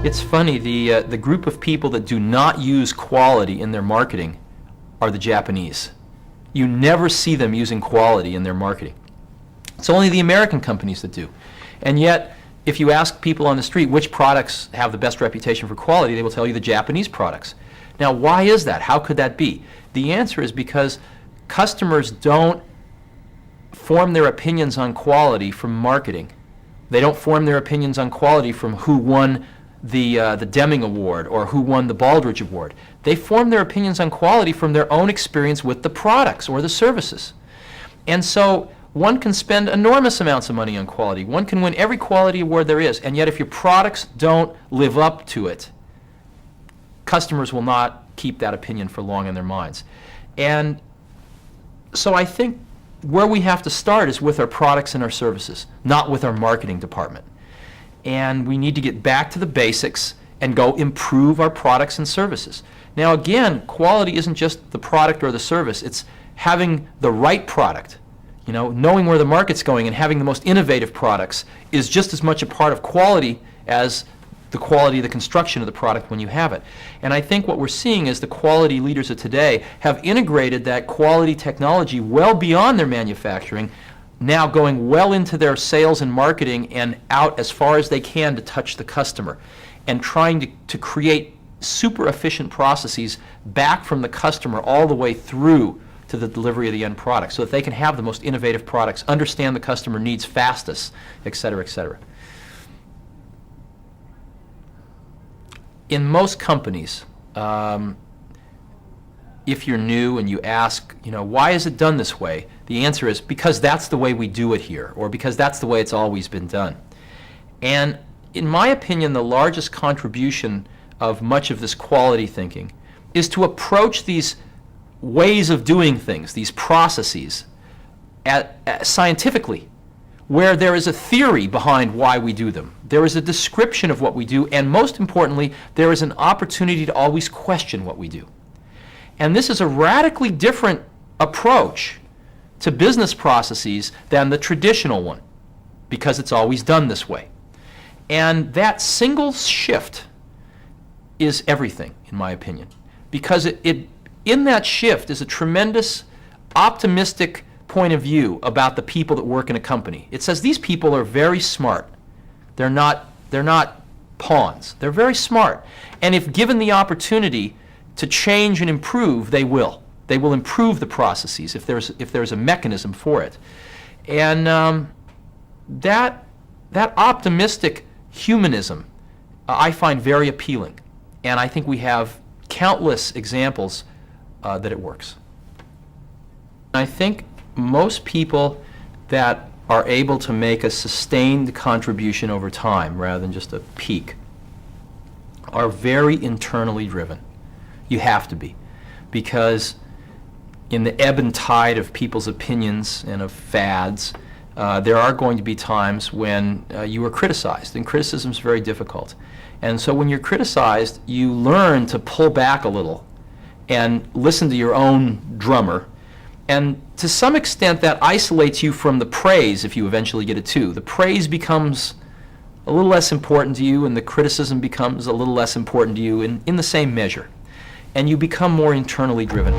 It's funny, the group of people that do not use quality in their marketing are the Japanese. You never see them using quality in their marketing. It's only the American companies that do. And yet, if you ask people on the street which products have the best reputation for quality, they will tell you the Japanese products. Now, why is that? How could that be? The answer is because customers don't form their opinions on quality from marketing. They don't form their opinions on quality from who won the Deming Award or who won the Baldrige Award. They form their opinions on quality from their own experience with the products or the services. And so one can spend enormous amounts of money on quality. One can win every quality award there is, and yet if your products don't live up to it, customers will not keep that opinion for long in their minds. And so I think where we have to start is with our products and our services, not with our marketing department. And we need to get back to the basics and go improve our products and services. Now again, quality isn't just the product or the service, it's having the right product. You know, knowing where the market's going and having the most innovative products is just as much a part of quality as the quality of the construction of the product when you have it. And I think what we're seeing is the quality leaders of today have integrated that quality technology well beyond their manufacturing, now going well into their sales and marketing and out as far as they can to touch the customer, and trying to create super efficient processes back from the customer all the way through to the delivery of the end product, so that they can have the most innovative products, understand the customer needs fastest, et cetera, et cetera. In most companies, if you're new and you ask, you know, why is it done this way? The answer is because that's the way we do it here, or because that's the way it's always been done. And in my opinion, the largest contribution of much of this quality thinking is to approach these ways of doing things, these processes, scientifically, where there is a theory behind why we do them. There is a description of what we do, and most importantly, there is an opportunity to always question what we do. And this is a radically different approach to business processes than the traditional one, because it's always done this way. And that single shift is everything, in my opinion, because in that shift is a tremendous optimistic point of view about the people that work in a company. It says these people are very smart. They're not pawns. They're very smart. And if given the opportunity to change and improve, they will. They will improve the processes if there's a mechanism for it. And that optimistic humanism I find very appealing. And I think we have countless examples that it works. I think most people that are able to make a sustained contribution over time rather than just a peak are very internally driven. You have to be, because in the ebb and tide of people's opinions and of fads, there are going to be times when you are criticized, and criticism is very difficult. And so when you're criticized, you learn to pull back a little and listen to your own drummer. And to some extent, that isolates you from the praise if you eventually get it too. The praise becomes a little less important to you, and the criticism becomes a little less important to you in the same measure. And you become more internally driven.